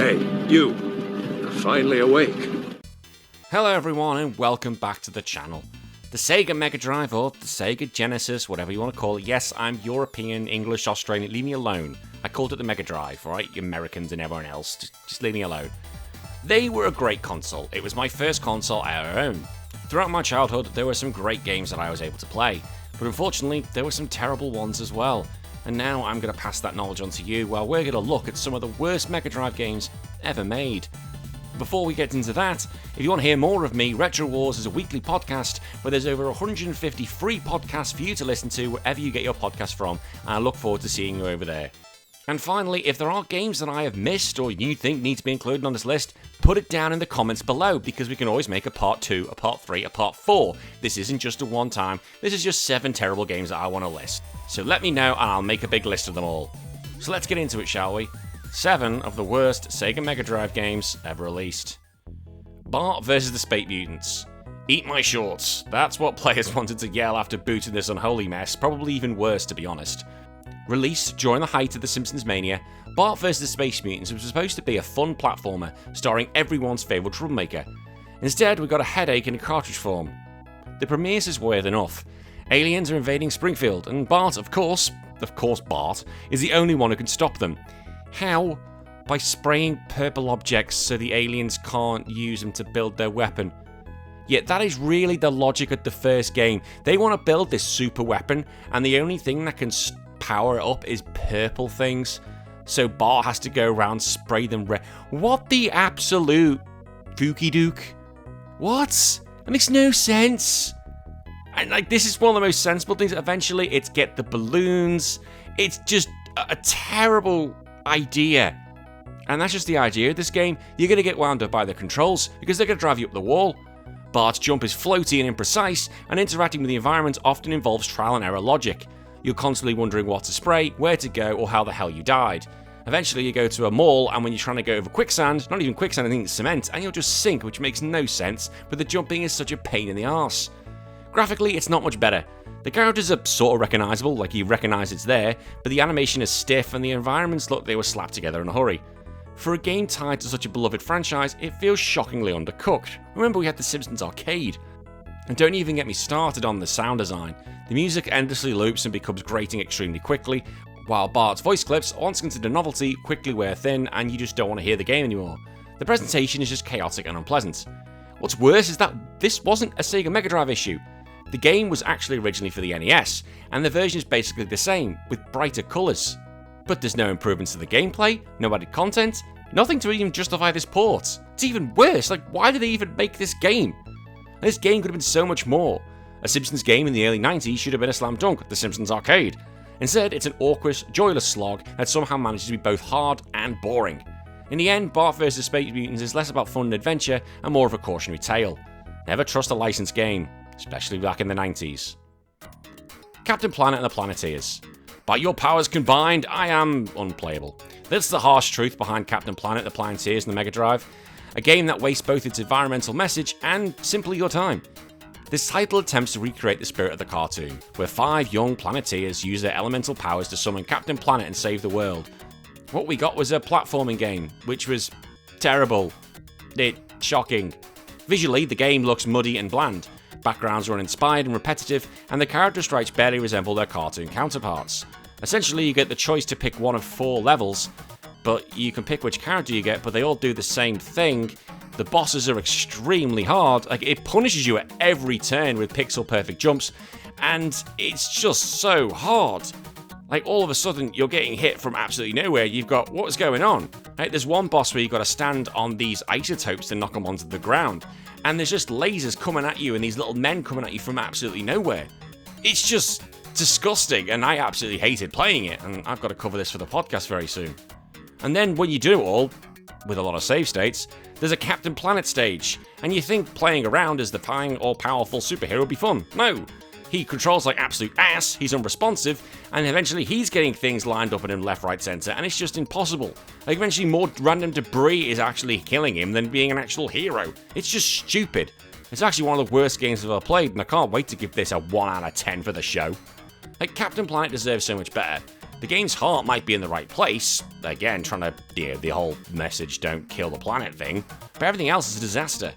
Hey, you. You're finally awake. Hello everyone and welcome back to the channel. The Sega Mega Drive or the Sega Genesis, whatever you want to call it. Yes, I'm European, English, Australian, leave me alone. I called it the Mega Drive, alright? You Americans and everyone else, just leave me alone. They were a great console. It was my first console I ever owned. Throughout my childhood, there were some great games that I was able to play, but unfortunately, there were some terrible ones as well. And now I'm going to pass that knowledge on to you while we're going to look at some of the worst Mega Drive games ever made. Before we get into that, if you want to hear more of me, Retro Wars is a weekly podcast where there's over 150 free podcasts for you to listen to wherever you get your podcast from, and I look forward to seeing you over there. And finally, if there are games that I have missed or you think need to be included on this list, put it down in the comments below, because we can always make a part 2, a part 3, a part 4. This isn't just a one time, this is just 7 terrible games that I want to list. So let me know and I'll make a big list of them all. So let's get into it, shall we? 7 of the worst Sega Mega Drive games ever released. Bart vs. the Space Mutants. Eat my shorts. That's what players wanted to yell after booting this unholy mess, probably even worse to be honest. Released during the height of the Simpsons mania, Bart vs. the Space Mutants was supposed to be a fun platformer starring everyone's favourite troublemaker. Instead, we got a headache in a cartridge form. The premise is weird enough. Aliens are invading Springfield, and Bart, of course Bart, is the only one who can stop them. How? By spraying purple objects so the aliens can't use them to build their weapon. Yet that is really the logic of the first game. They want to build this super weapon, and the only thing that can power it up is purple things. So Bart has to go around spray them red. What the absolute fooky dook? What? That makes no sense. And this is one of the most sensible things. Eventually, it's get the balloons. It's just a terrible idea. And that's just the idea of this game. You're going to get wound up by the controls because they're going to drive you up the wall. Bart's jump is floaty and imprecise, and interacting with the environment often involves trial and error logic. You're constantly wondering what to spray, where to go, or how the hell you died. Eventually you go to a mall, and when you're trying to go over quicksand, not even quicksand, I think it's cement, and you'll just sink, which makes no sense, but the jumping is such a pain in the arse. Graphically, it's not much better. The characters are sort of recognisable, like you recognise it's there, but the animation is stiff and the environments look like they were slapped together in a hurry. For a game tied to such a beloved franchise, it feels shockingly undercooked. Remember, we had the Simpsons arcade. And don't even get me started on the sound design. The music endlessly loops and becomes grating extremely quickly, while Bart's voice clips, once considered novelty, quickly wear thin and you just don't want to hear the game anymore. The presentation is just chaotic and unpleasant. What's worse is that this wasn't a Sega Mega Drive issue. The game was actually originally for the NES, and the version is basically the same, with brighter colours. But there's no improvements to the gameplay, no added content, nothing to even justify this port. It's even worse, why did they even make this game? This game could have been so much more. A Simpsons game in the early 90s should have been a slam dunk, The Simpsons Arcade. Instead, it's an awkward, joyless slog that somehow manages to be both hard and boring. In the end, Bart vs. Space Mutants is less about fun and adventure and more of a cautionary tale. Never trust a licensed game, especially back in the 90s. Captain Planet and the Planeteers. By your powers combined, I am unplayable. That's the harsh truth behind Captain Planet, the Planeteers, and the Mega Drive. A game that wastes both its environmental message and simply your time. This title attempts to recreate the spirit of the cartoon, where 5 young Planeteers use their elemental powers to summon Captain Planet and save the world. What we got was a platforming game, which was terrible. Shocking. Visually, the game looks muddy and bland. Backgrounds are uninspired and repetitive, and the character sprites barely resemble their cartoon counterparts. Essentially, you get the choice to pick one of 4 levels, but you can pick which character you get, but they all do the same thing. The bosses are extremely hard, it punishes you at every turn with pixel-perfect jumps, and it's just so hard. All of a sudden, you're getting hit from absolutely nowhere. You've got, what's going on? There's one boss where you've got to stand on these isotopes to knock them onto the ground, and there's just lasers coming at you and these little men coming at you from absolutely nowhere. It's just disgusting, and I absolutely hated playing it, and I've got to cover this for the podcast very soon. And then when you do it all, with a lot of save states, there's a Captain Planet stage, and you think playing around as the fine, all-powerful superhero would be fun. No! He controls like absolute ass, he's unresponsive, and eventually he's getting things lined up at him left, right, centre, and it's just impossible. Eventually more random debris is actually killing him than being an actual hero. It's just stupid. It's actually one of the worst games I've ever played, and I can't wait to give this a 1 out of 10 for the show. Captain Planet deserves so much better. The game's heart might be in the right place, again, trying to, the whole message don't kill the planet thing, but everything else is a disaster.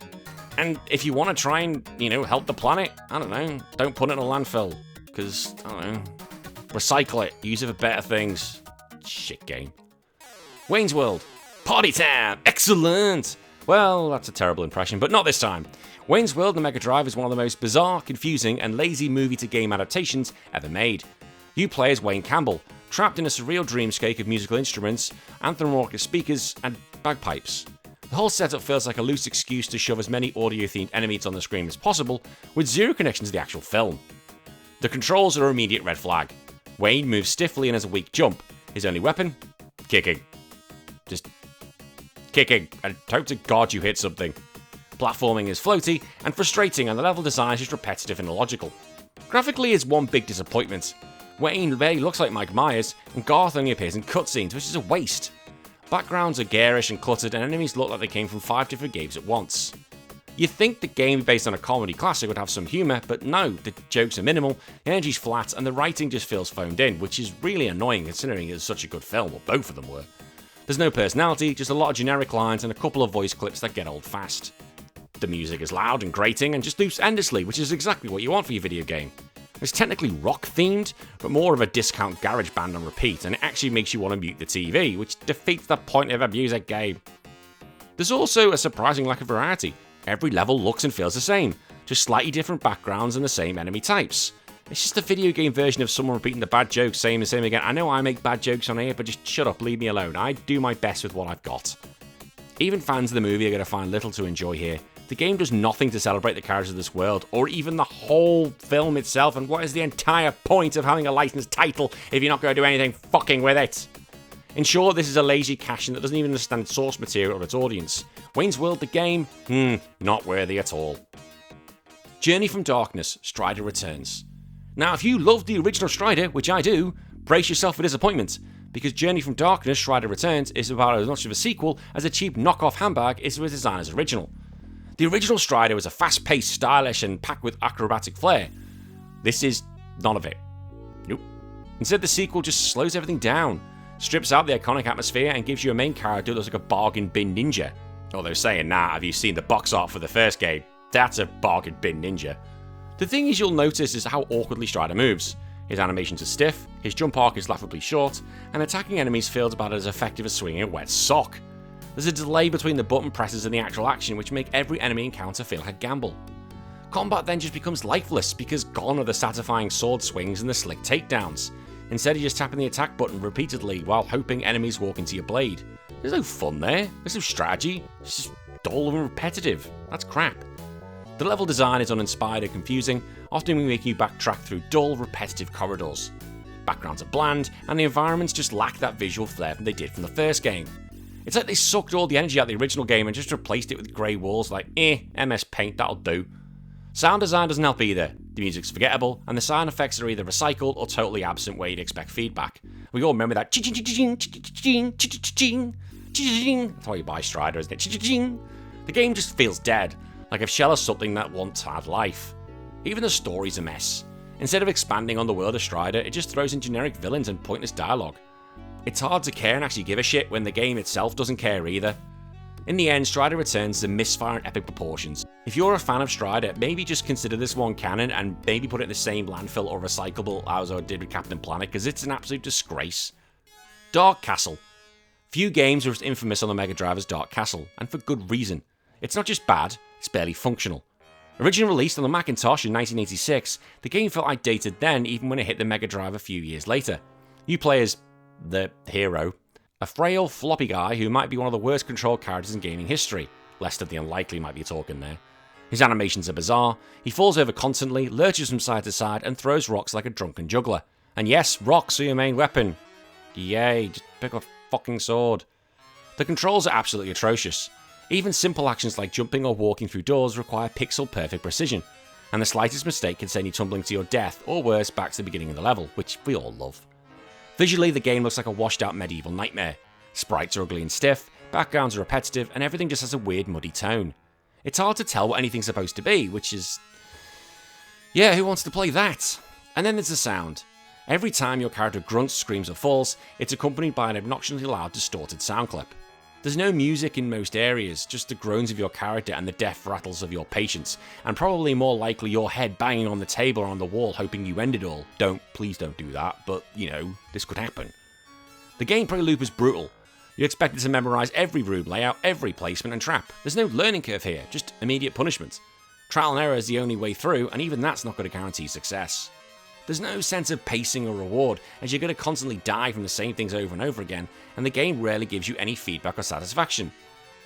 And if you want to try and, help the planet, I don't know, don't put it in a landfill, because, I don't know, recycle it, use it for better things. Shit game. Wayne's World. Party time! Excellent! Well, that's a terrible impression, but not this time. Wayne's World on the Mega Drive is one of the most bizarre, confusing, and lazy movie-to-game adaptations ever made. You play as Wayne Campbell, trapped in a surreal dreamscape of musical instruments, anthropomorphic speakers, and bagpipes. The whole setup feels like a loose excuse to shove as many audio-themed enemies on the screen as possible, with zero connection to the actual film. The controls are an immediate red flag. Wayne moves stiffly and has a weak jump. His only weapon? Kicking. Just kicking, and hope to God you hit something. Platforming is floaty and frustrating, and the level design is just repetitive and illogical. Graphically is one big disappointment. Wayne barely looks like Mike Myers, and Garth only appears in cutscenes, which is a waste. Backgrounds are garish and cluttered, and enemies look like they came from 5 different games at once. You'd think the game based on a comedy classic would have some humour, but no, the jokes are minimal, the energy's flat, and the writing just feels phoned in, which is really annoying considering it's such a good film, or both of them were. There's no personality, just a lot of generic lines and a couple of voice clips that get old fast. The music is loud and grating and just loops endlessly, which is exactly what you want for your video game. It's technically rock themed, but more of a discount garage band on repeat, and it actually makes you want to mute the TV, which defeats the point of a music game. There's also a surprising lack of variety. Every level looks and feels the same, just slightly different backgrounds and the same enemy types. It's just a video game version of someone repeating the bad jokes, same and same again. I know I make bad jokes on here, but just shut up, leave me alone. I do my best with what I've got. Even fans of the movie are going to find little to enjoy here. The game does nothing to celebrate the characters of this world, or even the whole film itself, and what is the entire point of having a licensed title if you're not going to do anything fucking with it? In short, this is a lazy cash-in that doesn't even understand its source material or its audience. Wayne's World, the game? Not worthy at all. Journey from Darkness, Strider Returns. Now, if you love the original Strider, which I do, brace yourself for disappointment, because Journey from Darkness, Strider Returns is about as much of a sequel as a cheap knockoff handbag is to its designer's original. The original Strider was a fast-paced, stylish, and packed with acrobatic flair. This is none of it. Nope. Instead, the sequel just slows everything down, strips out the iconic atmosphere, and gives you a main character that looks like a bargain bin ninja. Although saying that, have you seen the box art for the first game? That's a bargain bin ninja. The thing is you'll notice is how awkwardly Strider moves. His animations are stiff, his jump arc is laughably short, and attacking enemies feels about as effective as swinging a wet sock. There's a delay between the button presses and the actual action which make every enemy encounter feel like a gamble. Combat then just becomes lifeless because gone are the satisfying sword swings and the slick takedowns. Instead, you're just tapping the attack button repeatedly while hoping enemies walk into your blade. There's no fun there, there's no strategy, it's just dull and repetitive. That's crap. The level design is uninspired and confusing, often making you backtrack through dull, repetitive corridors. Backgrounds are bland, and the environments just lack that visual flair that they did from the first game. It's like they sucked all the energy out of the original game and just replaced it with grey walls like, MS Paint, that'll do. Sound design doesn't help either. The music's forgettable, and the sound effects are either recycled or totally absent where you'd expect feedback. We all remember that that's why you buy Strider, isn't it? The game just feels dead, like a shell of something that once had life. Even the story's a mess. Instead of expanding on the world of Strider, it just throws in generic villains and pointless dialogue. It's hard to care and actually give a shit when the game itself doesn't care either. In the end, Strider Returns is a misfire in epic proportions. If you're a fan of Strider, maybe just consider this one canon and maybe put it in the same landfill or recyclable as I did with Captain Planet, because it's an absolute disgrace. Dark Castle. Few games are as infamous on the Mega Drive as Dark Castle, and for good reason. It's not just bad, it's barely functional. Originally released on the Macintosh in 1986, the game felt outdated then even when it hit the Mega Drive a few years later. You play as the hero, a frail, floppy guy who might be one of the worst controlled characters in gaming history. Lester the Unlikely might be talking there. His animations are bizarre, he falls over constantly, lurches from side to side, and throws rocks like a drunken juggler. And yes, rocks are your main weapon. Yay, just pick up a fucking sword. The controls are absolutely atrocious. Even simple actions like jumping or walking through doors require pixel-perfect precision, and the slightest mistake can send you tumbling to your death, or worse, back to the beginning of the level, which we all love. Visually, the game looks like a washed-out medieval nightmare. Sprites are ugly and stiff, backgrounds are repetitive, and everything just has a weird, muddy tone. It's hard to tell what anything's supposed to be, which is... yeah, who wants to play that? And then there's the sound. Every time your character grunts, screams or falls, it's accompanied by an obnoxiously loud distorted sound clip. There's no music in most areas, just the groans of your character and the death rattles of your patients, and probably more likely your head banging on the table or on the wall hoping you end it all. Please don't do that, but, this could happen. The gameplay loop is brutal. You're expected to memorise every room layout, every placement and trap. There's no learning curve here, just immediate punishment. Trial and error is the only way through, and even that's not going to guarantee success. There's no sense of pacing or reward, as you're going to constantly die from the same things over and over again, and the game rarely gives you any feedback or satisfaction.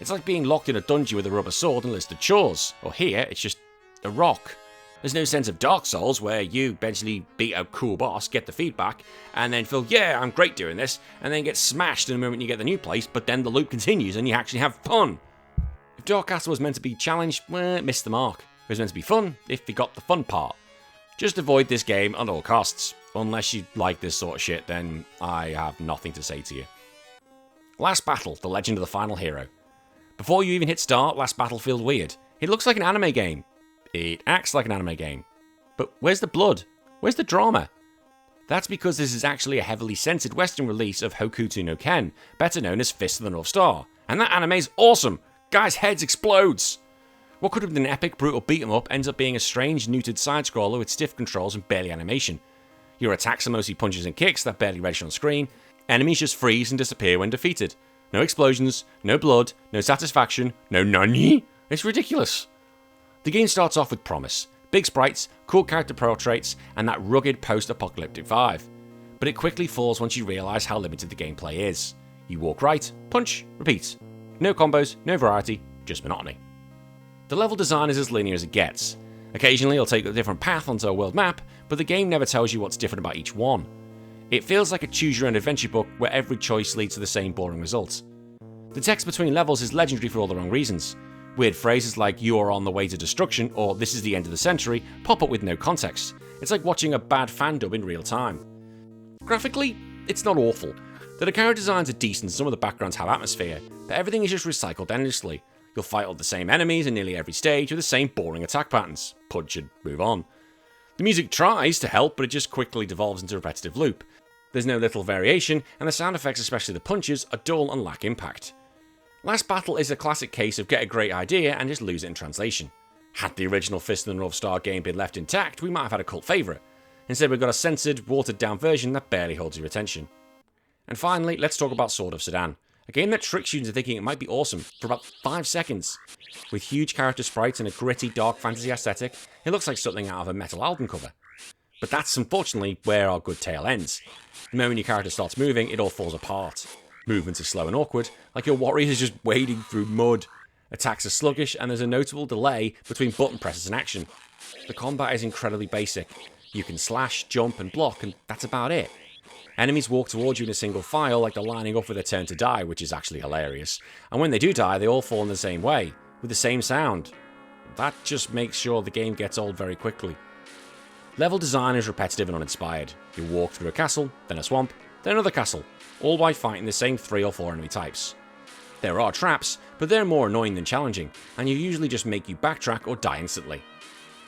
It's like being locked in a dungeon with a rubber sword and listed chores, or here, it's just a rock. There's no sense of Dark Souls, where you eventually beat a cool boss, get the feedback, and then feel, yeah, I'm great doing this, and then get smashed in the moment you get the new place, but then the loop continues and you actually have fun. If Dark Castle was meant to be challenged, it missed the mark. It was meant to be fun, if you got the fun part. Just avoid this game at all costs. Unless you like this sort of shit, then I have nothing to say to you. Last Battle, The Legend of the Final Hero. Before you even hit start, Last Battle feels weird. It looks like an anime game. It acts like an anime game. But where's the blood? Where's the drama? That's because this is actually a heavily censored Western release of Hokuto no Ken, better known as Fist of the North Star. And that anime's awesome! Guys' heads explodes! What could have been an epic, brutal beat-em-up ends up being a strange, neutered side-scroller with stiff controls and barely animation. Your attacks are mostly punches and kicks that barely register on screen. Enemies just freeze and disappear when defeated. No explosions, no blood, no satisfaction, no nani. It's ridiculous. The game starts off with promise. Big sprites, cool character portraits, and that rugged post-apocalyptic vibe. But it quickly falls once you realise how limited the gameplay is. You walk right, punch, repeat. No combos, no variety, just monotony. The level design is as linear as it gets. Occasionally you'll take a different path onto a world map, but the game never tells you what's different about each one. It feels like a choose-your-own adventure book where every choice leads to the same boring result. The text between levels is legendary for all the wrong reasons. Weird phrases like "you are on the way to destruction" or "this is the end of the century" pop up with no context. It's like watching a bad fan dub in real time. Graphically, it's not awful. The character designs are decent, some of the backgrounds have atmosphere, but everything is just recycled endlessly. You'll fight all the same enemies in nearly every stage with the same boring attack patterns. Punch and move on. The music tries to help, but it just quickly devolves into a repetitive loop. There's no little variation, and the sound effects, especially the punches, are dull and lack impact. Last Battle is a classic case of get a great idea and just lose it in translation. Had the original Fist of the North Star game been left intact, we might have had a cult favourite. Instead, we've got a censored, watered-down version that barely holds your attention. And finally, let's talk about Sword of Sedan. A game that tricks you into thinking it might be awesome for about 5 seconds. With huge character sprites and a gritty, dark fantasy aesthetic, it looks like something out of a metal album cover. But that's unfortunately where our good tale ends. The moment your character starts moving, it all falls apart. Movements are slow and awkward, like your warrior is just wading through mud. Attacks are sluggish, and there's a notable delay between button presses and action. The combat is incredibly basic. You can slash, jump, and block, and that's about it. Enemies walk towards you in a single file like they're lining up for their turn to die, which is actually hilarious. And when they do die, they all fall in the same way, with the same sound. That just makes sure the game gets old very quickly. Level design is repetitive and uninspired. You walk through a castle, then a swamp, then another castle, all while fighting the same 3 or 4 enemy types. There are traps, but they're more annoying than challenging, and you usually just make you backtrack or die instantly.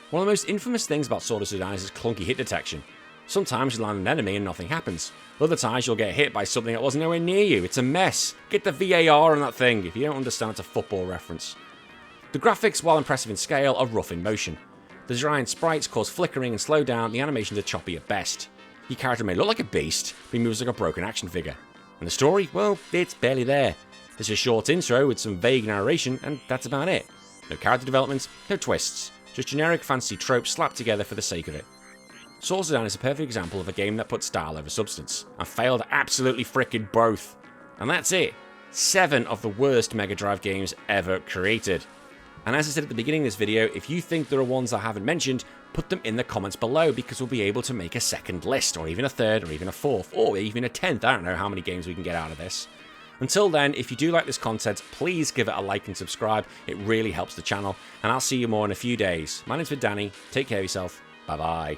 One of the most infamous things about Sword of Sedan is its clunky hit detection. Sometimes you land an enemy and nothing happens. Other times you'll get hit by something that wasn't nowhere near you. It's a mess. Get the VAR on that thing. If you don't understand, it's a football reference. The graphics, while impressive in scale, are rough in motion. The giant sprites cause flickering and slow down, the animations are choppy at best. Your character may look like a beast, but he moves like a broken action figure. And the story? Well, it's barely there. There's a short intro with some vague narration, and that's about it. No character development, no twists. Just generic fantasy tropes slapped together for the sake of it. Sword of Sedan is a perfect example of a game that put style over substance, and failed absolutely frickin' both. And that's it. 7 of the worst Mega Drive games ever created. And as I said at the beginning of this video, if you think there are ones I haven't mentioned, put them in the comments below, because we'll be able to make a second list, or even a third, or even a fourth, or even a 10th. I don't know how many games we can get out of this. Until then, if you do like this content, please give it a like and subscribe. It really helps the channel, and I'll see you more in a few days. My name's been Danny. Take care of yourself. Bye bye.